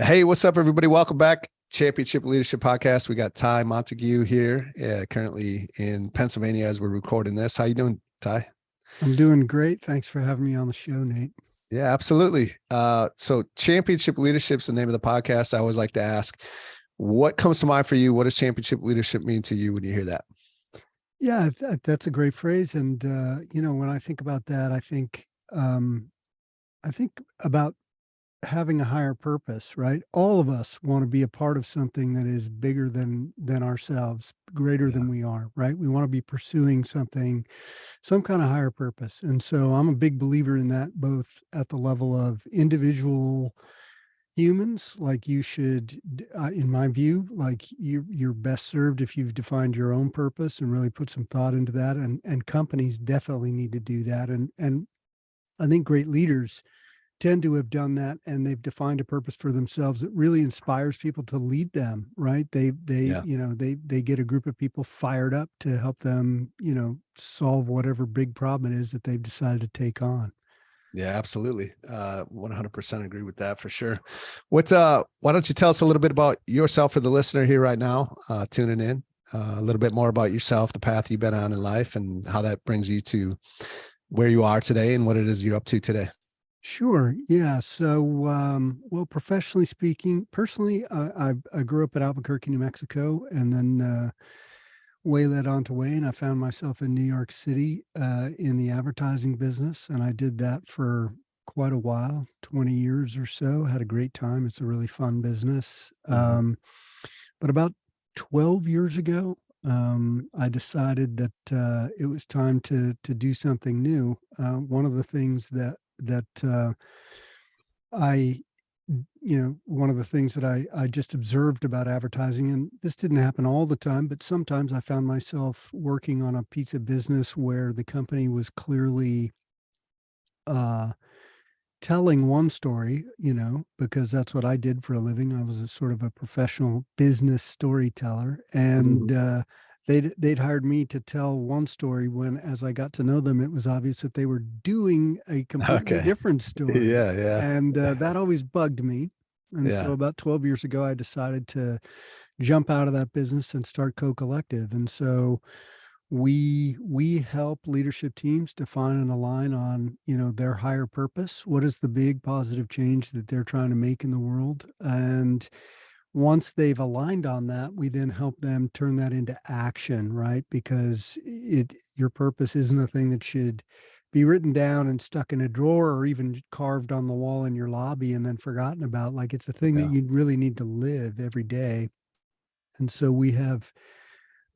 Hey, what's up, everybody? Welcome back. Championship Leadership Podcast. We got Ty Montague here, currently in Pennsylvania as we're recording this. How you doing, Ty? I'm doing great. Thanks for having me on the show, Nate. Yeah, absolutely. So Championship Leadership is the name of the podcast. I always like to ask, what comes to mind for you? What does championship leadership mean to you when you hear that? Yeah, that's a great phrase. And when I think about that, I think about having a higher purpose, right? All of us want to be a part of something that is bigger than ourselves, greater Yeah. than we are, right? We want to be pursuing something, some kind of higher purpose. And so I'm a big believer in that, both at the level of individual humans. Like you should, in my view, like you're best served if you've defined your own purpose and really put some thought into that. And companies definitely need to do that. And I think great leaders tend to have done that, and they've defined a purpose for themselves that really inspires people to lead them, right? Yeah. They get a group of people fired up to help them, solve whatever big problem it is that they've decided to take on. Yeah, absolutely. 100% agree with that for sure. Why don't you tell us a little bit about yourself for the listener here right now, tuning in, a little bit more about yourself, the path you've been on in life, and how that brings you to where you are today and what it is you're up to today. Sure. Yeah. So, well, professionally speaking, personally, I grew up in Albuquerque, New Mexico, and then way led on to Wayne. I found myself in New York City in the advertising business, and I did that for quite a while, 20 years or so. Had a great time. It's a really fun business. Mhm. But about 12 years ago, I decided that it was time to do something new. One of the things that I one of the things that I just observed about advertising, and this didn't happen all the time, but sometimes I found myself working on a piece of business where the company was clearly uh, telling one story, because that's what I did for a living. I was a sort of a professional business storyteller, and Mhm. they'd hired me to tell one story when, as I got to know them, it was obvious that they were doing a completely Okay. different story, Yeah, yeah, and that always bugged me. And so yeah. about 12 years ago, I decided to jump out of that business and start Co Collective. And so we help leadership teams define and align on, their higher purpose. What is the big positive change that they're trying to make in the world? And once they've aligned on that, we then help them turn that into action, right? Because your purpose isn't a thing that should be written down and stuck in a drawer or even carved on the wall in your lobby and then forgotten about. Like, it's a thing that Yeah. you really need to live every day. And so we have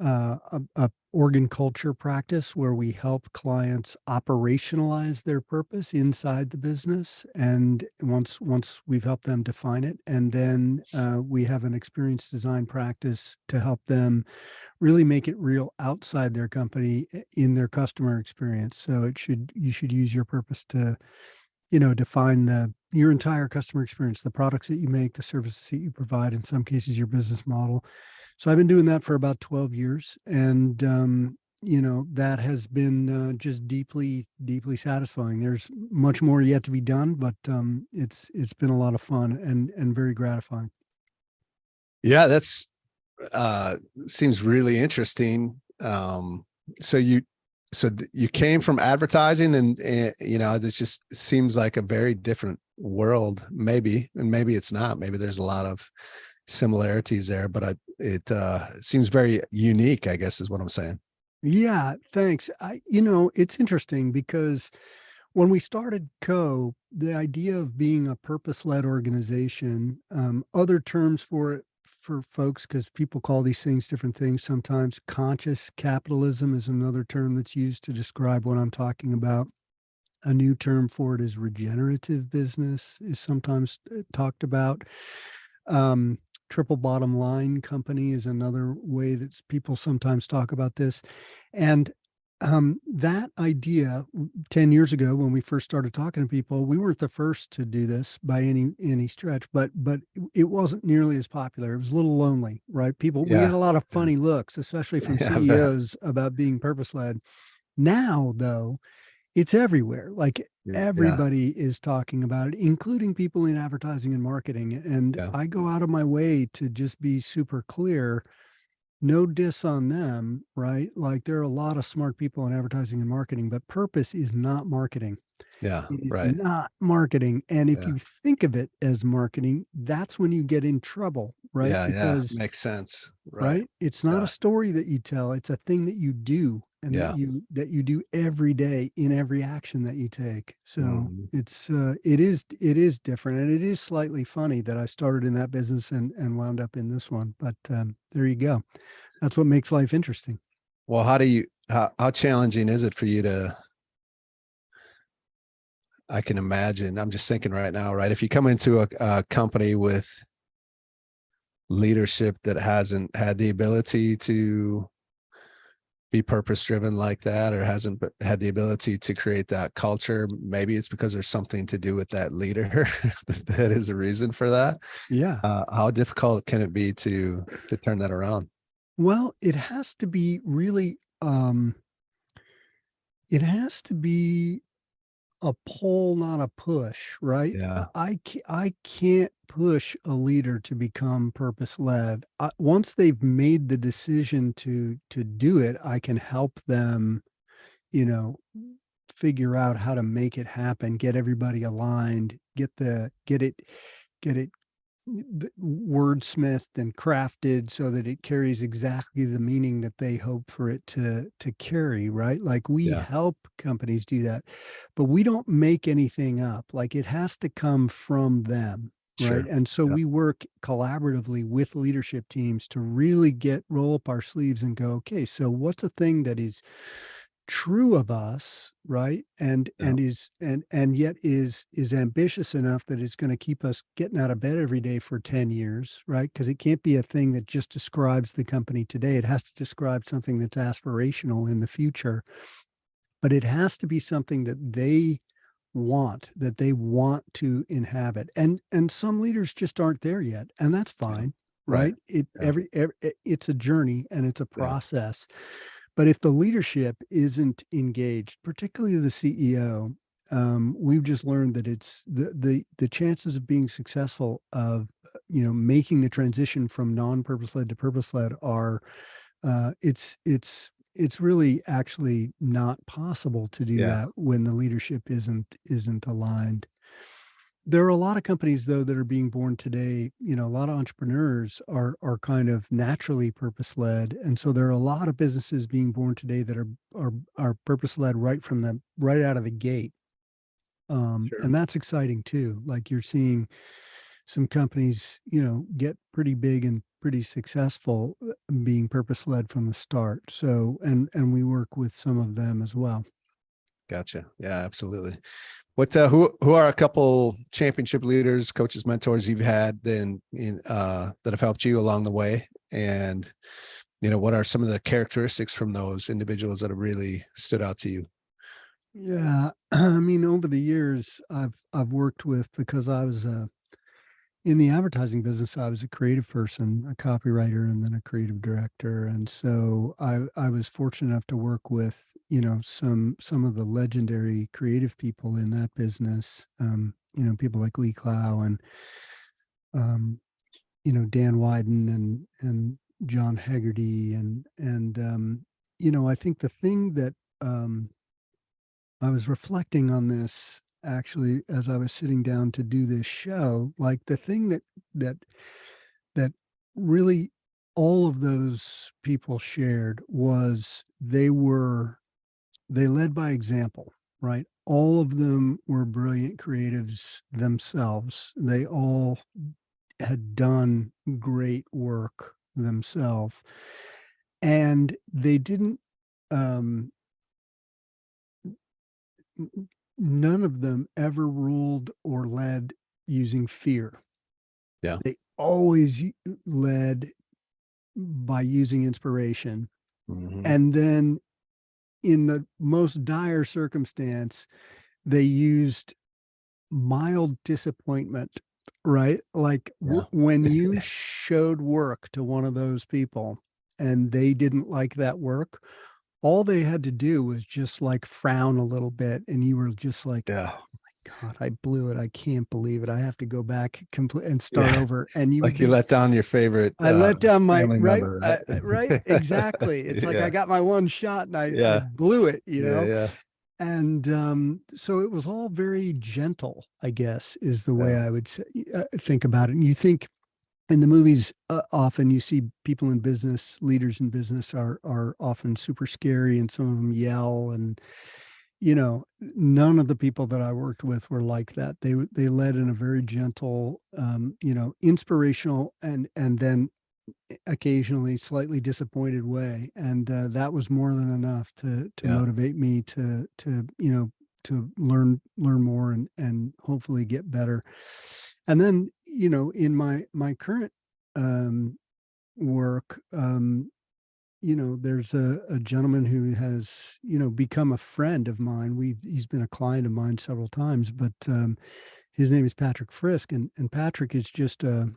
a organ culture practice where we help clients operationalize their purpose inside the business. And once we've helped them define it, and then we have an experience design practice to help them really make it real outside their company in their customer experience. So you should use your purpose to, define your entire customer experience, the products that you make, the services that you provide, in some cases, your business model. So I've been doing that for about 12 years. And, that has been just deeply, deeply satisfying. There's much more yet to be done, but it's been a lot of fun and very gratifying. Yeah, that's uh seems really interesting. So you came from advertising and this just seems like a very different world, maybe, and maybe it's not. Maybe there's a lot of similarities there, but it seems very unique, I guess is what I'm saying. Yeah, thanks. It's interesting because when we started the idea of being a purpose-led organization, other terms for it for folks, because people call these things different things. Sometimes conscious capitalism is another term that's used to describe what I'm talking about. A new term for it is regenerative business is sometimes talked about. Um, Triple bottom line company is another way that people sometimes talk about this. And that idea 10 years ago, when we first started talking to people, we weren't the first to do this by any stretch, but it wasn't nearly as popular. It was a little lonely, right? We had Yeah. a lot of Yeah. funny looks, especially from Yeah, I bet. CEOs, about being purpose led. Now, though, It's everywhere. Like Yeah. everybody is talking about it, including people in advertising and marketing. And Yeah. I go out of my way to just be super clear. No diss on them, right? Like there are a lot of smart people in advertising and marketing, but purpose is not marketing. Yeah. It is Right. not marketing. And if Yeah. you think of it as marketing, that's when you get in trouble, right? Yeah. Yeah. Because, Makes sense. Right. right, it's not a Yeah. story that you tell, it's a thing that you do and Yeah. that you do every day in every action that you take. So Mhm. it is different, and it is slightly funny that I started in that business and wound up in this one. But there you go. That's what makes life interesting. Well, how challenging is it for you to, I can imagine, I'm just thinking right now, right? If you come into a company with leadership that hasn't had the ability to be purpose driven like that, or hasn't had the ability to create that culture, maybe it's because there's something to do with that leader that is a reason for that. Yeah. How difficult can it be to turn that around? Well, it has to be really it has to be a pull, not a push, right? Yeah. I can't push a leader to become purpose led. Once they've made the decision to do it, I can help them, you know, figure out how to make it happen, get everybody aligned, get it wordsmithed and crafted so that it carries exactly the meaning that they hope for it to carry, right? Like we Yeah. help companies do that, but we don't make anything up. Like it has to come from them, right? Sure. And so Yeah. we work collaboratively with leadership teams to really get roll up our sleeves and go, okay, so what's a thing that is true of us, right? Yeah. And yet is ambitious enough that it's going to keep us getting out of bed every day for 10 years, right? Because it can't be a thing that just describes the company today. It has to describe something that's aspirational in the future, but it has to be something that they want to inhabit. And some leaders just aren't there yet, and that's Yeah. fine, Right. right? It Yeah. it's a journey and it's a Yeah. process. But if the leadership isn't engaged, particularly the CEO, we've just learned that it's the chances of being successful of making the transition from non-purpose led to purpose led are it's really actually not possible to do Yeah. that when the leadership isn't aligned. There are a lot of companies though that are being born today. A lot of entrepreneurs are kind of naturally purpose led, and so there are a lot of businesses being born today that are purpose led right out of the gate. Sure. And that's exciting too. Like you're seeing some companies, get pretty big and pretty successful being purpose led from the start. So, and we work with some of them as well. Gotcha. Yeah, absolutely. What who are a couple championship leaders, coaches, mentors you've had then that have helped you along the way? And what are some of the characteristics from those individuals that have really stood out to you? Yeah, I mean, over the years, I've worked with because I was in the advertising business. I was a creative person, a copywriter, and then a creative director. And so I was fortunate enough to work with some of the legendary creative people in that business. People like Lee Clow and um, Dan Wyden and John Haggerty and I think the thing that I was reflecting on this actually as I was sitting down to do this show. Like the thing that that really all of those people shared was they led by example, right? All of them were brilliant creatives themselves. They all had done great work themselves, and they didn't um none of them ever ruled or led using fear. Yeah. They always led by using inspiration. Hmm. And then in the most dire circumstance, they used mild disappointment, right? Like Yeah. when you showed work to one of those people and they didn't like that work, all they had to do was just like frown a little bit, and you were just like, Yeah. oh my God, I blew it. I can't believe it. I have to go back and start Yeah. over. And you would Like you be, let down your favorite I let down my family right, member, right, right? exactly. It's like I Yeah. got my one shot and I Yeah. blew it, Yeah. Yeah. And so it was all very gentle, I guess, is the way Yeah. I would say, think about it. And you think in the movies, often you see people in business, leaders in business are often super scary, and some of them yell. And none of the people that I worked with were like that. They led in a very gentle, inspirational, and then occasionally slightly disappointed way, and that was more than enough to Yeah. motivate me to learn more and hopefully get better. And then in my current um, work, there's a gentleman who has become a friend of mine. He's been a client of mine several times, but his name is Patrick Frisk, and Patrick is just a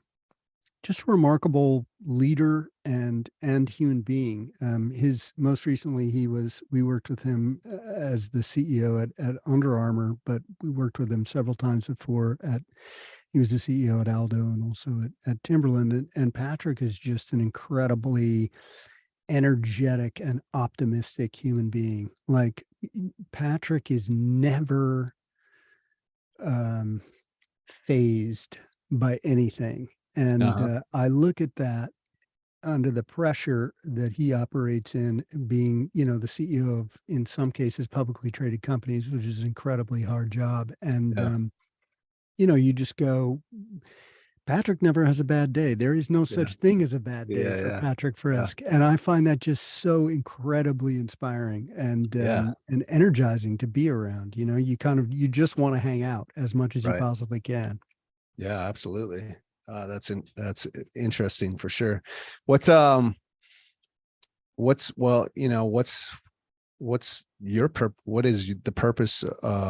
remarkable leader and human being. His most recently, we worked with him as the CEO at Under Armour, but we worked with him several times before. He was the CEO at Aldo and also at Timberland. And Patrick is just an incredibly energetic and optimistic human being. Like, Patrick is never um, phased by anything. And Uh-huh. I look at that under the pressure that he operates in, being, the CEO of, in some cases, publicly traded companies, which is an incredibly hard job. And, Yeah. you just go, Patrick never has a bad day. There is no Yeah. such thing as a bad day Yeah. for Yeah. Patrick Yeah. Frisk. And I find that just so incredibly inspiring Yeah. and energizing to be around. You just want to hang out as much as you Right. possibly can. Yeah, absolutely. That's interesting for sure. What's well, what's what is the purpose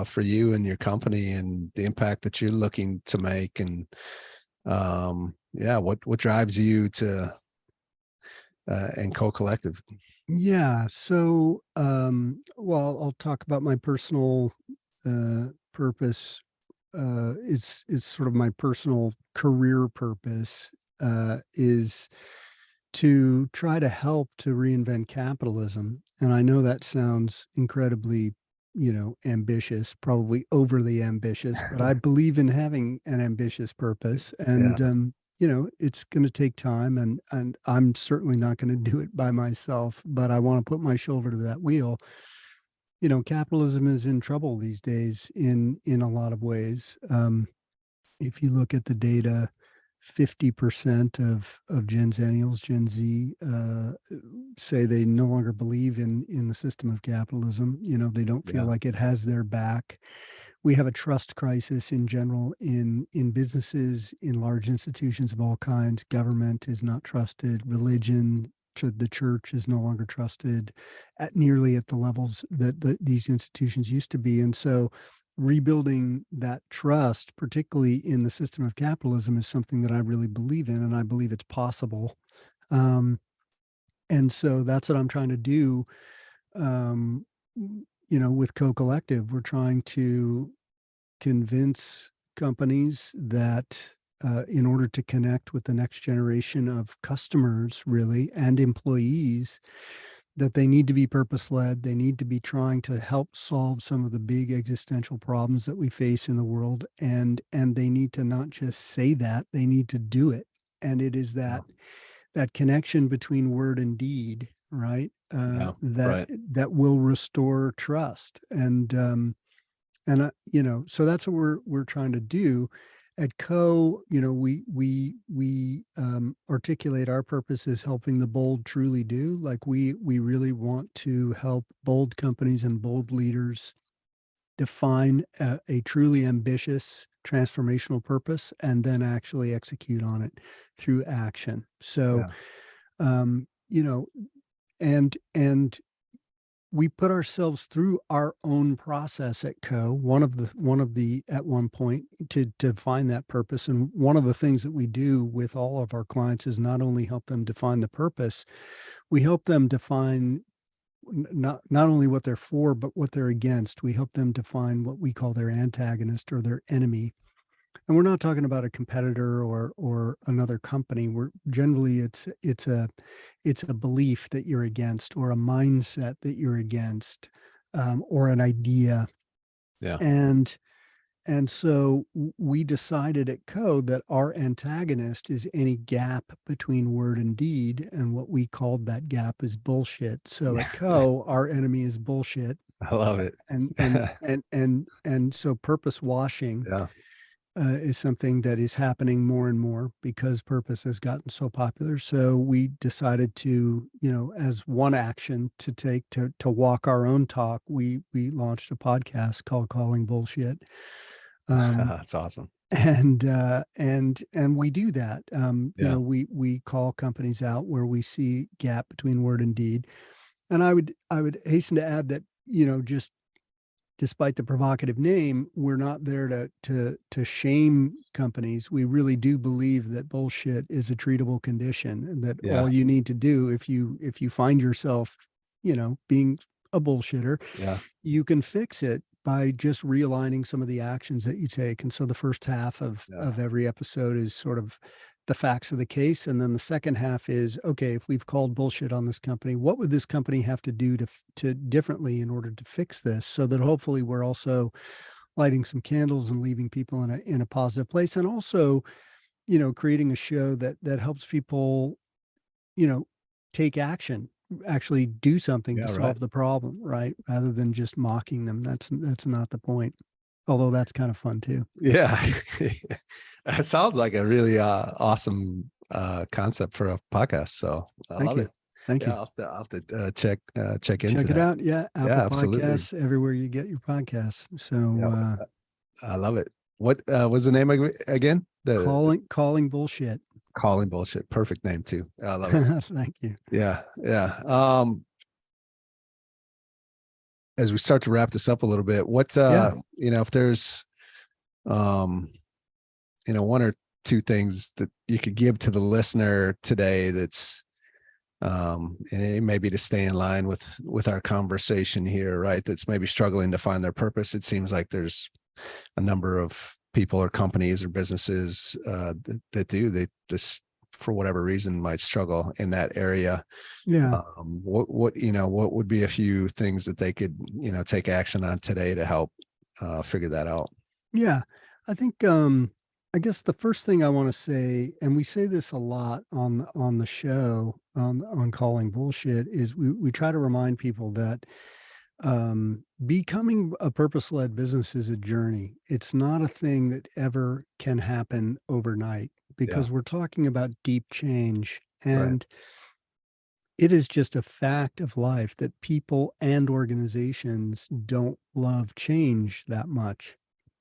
for you and your company and the impact that you're looking to make, and yeah, what drives you to and Co-Collective? Yeah. So, well, I'll talk about my personal purpose. It's sort of my personal career purpose, is to try to help to reinvent capitalism. And I know that sounds incredibly, ambitious, probably overly ambitious, but I believe in having an ambitious purpose. Yeah. And, it's going to take time, and I'm certainly not going to do it by myself, but I want to put my shoulder to that wheel. Capitalism is in trouble these days in a lot of ways. If you look at the data, 50% of Gen Zennials, Gen Z, say they no longer believe in the system of capitalism. They don't feel Yeah. like it has their back. We have a trust crisis in general in businesses, in large institutions of all kinds. Government is not trusted. Religion, the church is no longer trusted at nearly at the levels that these institutions used to be. And so rebuilding that trust, particularly in the system of capitalism, is something that I really believe in, and I believe it's possible. Um, and so that's what I'm trying to do. Um, with Co-Collective, we're trying to convince companies that, in order to connect with the next generation of customers, really, and employees, that they need to be purpose led. They need to be trying to help solve some of the big existential problems that we face in the world. And they need to not just say that, they need to do it. And it is Yeah. that connection between word and deed, right? Yeah. That Right. that will restore trust. So that's what we're trying to do at Co. We articulate our purpose as helping the bold truly do. Like, we really want to help bold companies and bold leaders define a truly ambitious transformational purpose and then actually execute on it through action. So, Yeah. um, you know, and we put ourselves through our own process at Co. One of the at one point to find that purpose. And one of the things that we do with all of our clients is not only help them define the purpose, we help them define not only what they're for, but what they're against. We help them define what we call their antagonist or their enemy. And we're not talking about a competitor or another company. We're generally it's a belief that you're against, or a mindset that you're against, or an idea. Yeah. And so we decided at Code that our antagonist is any gap between word and deed, and what we called that gap is bullshit. So at our enemy is bullshit, I love it. and so purpose washing Yeah. is something that is happening more and more because purpose has gotten so popular. So we decided to, as one action to take to walk our own talk, we launched a podcast called Calling Bullshit. That's awesome. And we do that. Yeah. We call companies out where we see gap between word and deed. And I would hasten to add that, just despite the provocative name, we're not there to shame companies. We really do believe that bullshit is a treatable condition, and that Yeah. all you need to do, if you find yourself, being a bullshitter, Yeah. you can fix it by just realigning some of the actions that you take. And so the first half of Yeah. every episode is sort of the facts of the case, and then the second half is, okay, if we've called bullshit on this company, what would this company have to do to differently in order to fix this, so that hopefully we're also lighting some candles and leaving people in a positive place, and also, creating a show that helps people, take action, actually do something to Yeah. Right. solve the problem, right? Rather than just mocking them. That's not the point. Although that's kind of fun too. Yeah. That sounds like a really awesome concept for a podcast. So I Thank love you. it. Thank Yeah, you. I'll have to check into Check it that. out. Yeah. Apple Yeah, absolutely. Podcasts, everywhere you get your podcasts. Yeah, So, I love it. What was the name again? The calling bullshit. Calling Bullshit. Perfect name too. I love it. Thank you. Yeah, yeah. As we start to wrap this up a little bit, what Yeah. if there's um one or two things that you could give to the listener today that's and maybe to stay in line with our conversation here, right? That's maybe struggling to find their purpose. It seems like there's a number of people or companies or businesses that do. They just, for whatever reason, might struggle in that area. Yeah. What would be a few things that they could take action on today to help figure that out? Yeah. I think, I guess the first thing I want to say, and we say this a lot on the show, on Calling Bullshit, is we try to remind people that becoming a purpose-led business is a journey. It's not a thing that ever can happen overnight, Yeah, because we're talking about deep change. right. And it is just a fact of life that people and organizations don't love change that much.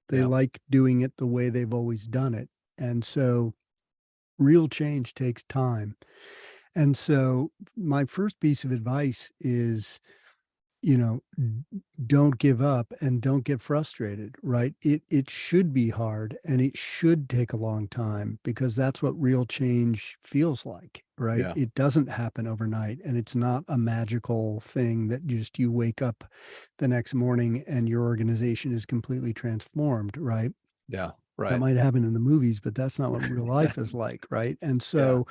They Yeah, like doing it the way they've always done it. And so real change takes time. And so my first piece of advice is, you know, don't give up and don't get frustrated, right? It should be hard, and it should take a long time, because that's what real change feels like, right? yeah, It doesn't happen overnight, and it's not a magical thing that just you wake up the next morning and your organization is completely transformed, right? yeah, That right. might happen in the movies, but that's not what real life is like, right? And Yeah, so,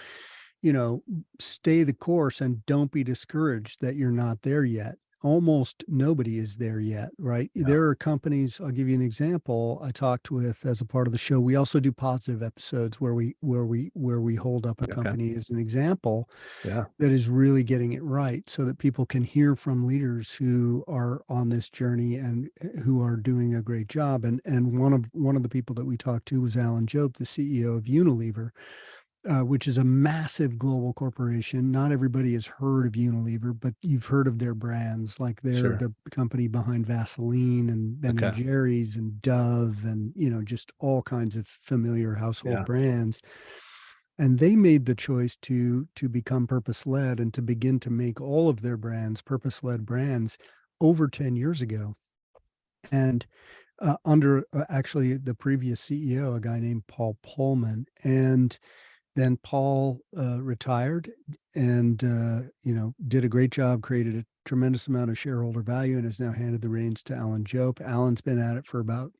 you know, stay the course and don't be discouraged that you're not there yet. Almost nobody is there yet, right? yeah. There are companies, I'll give you an example I talked with as a part of the show. We also do positive episodes where we hold up a Okay. company as an example Yeah, that is really getting it right, so that people can hear from leaders who are on this journey and who are doing a great job. And one of the people that we talked to was Alan Jope, the CEO of Unilever, which is a massive global corporation. Not everybody has heard of Unilever, but you've heard of their brands. Like, they're sure. the company behind Vaseline and Ben and Okay. Jerry's and Dove, and just all kinds of familiar household Yeah, brands. And they made the choice to become purpose led and to begin to make all of their brands purpose led brands over 10 years ago. And under actually the previous CEO, a guy named Paul Pullman. And then Paul retired and did a great job, created tremendous amount of shareholder value and has now handed the reins to Alan Jope. Alan's been at it for about,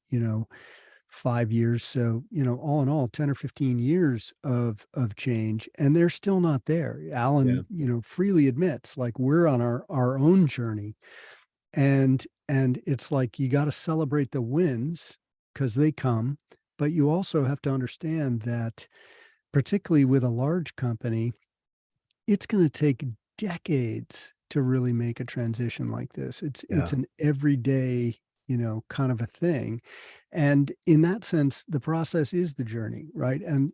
5 years. So, all in all, 10 or 15 years of change, and they're still not there. Alan, freely admits, like, we're on our own journey. And it's like, you got to celebrate the wins because they come, but you also have to understand that, particularly with a large company, it's going to take decades to really make a transition like this. It's an everyday, kind of a thing. And in that sense, the process is the journey, right? And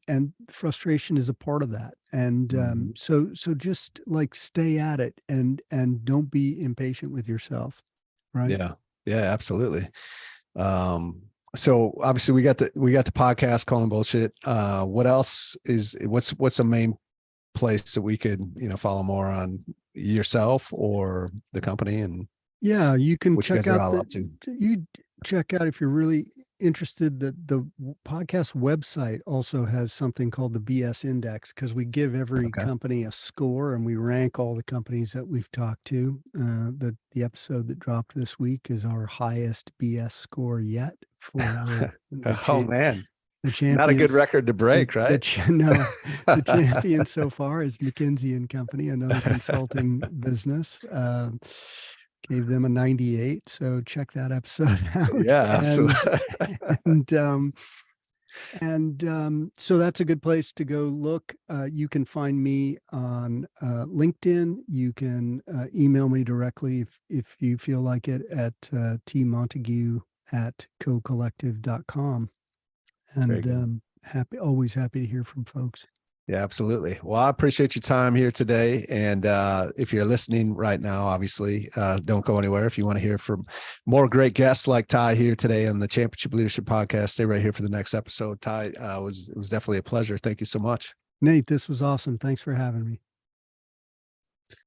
frustration is a part of that. And so just like stay at it and don't be impatient with yourself, right? Yeah, absolutely. So obviously we got the podcast, Calling Bullshit. What else what's the main place that we could, follow more on yourself or the company, and you can what you check guys are out all up to? you check out, if you're really interested, that the podcast website also has something called the BS Index, because we give every company a score and we rank all the companies that we've talked to. The episode that dropped this week is our highest BS score yet for Oh man, the champion. Not a good record to break, right? The champion so far is McKinsey and Company, another consulting business. Gave them a 98. So check that episode out. Yeah, absolutely. So that's a good place to go look. You can find me on LinkedIn. You can email me directly if you feel like it at tmontague@cocollective.com. And always happy to hear from folks. Yeah, absolutely. Well, I appreciate your time here today. And if you're listening right now, obviously, don't go anywhere. If you want to hear from more great guests like Ty here today on the Championship Leadership Podcast, stay right here for the next episode. Ty, it was definitely a pleasure. Thank you so much. Nate, this was awesome. Thanks for having me.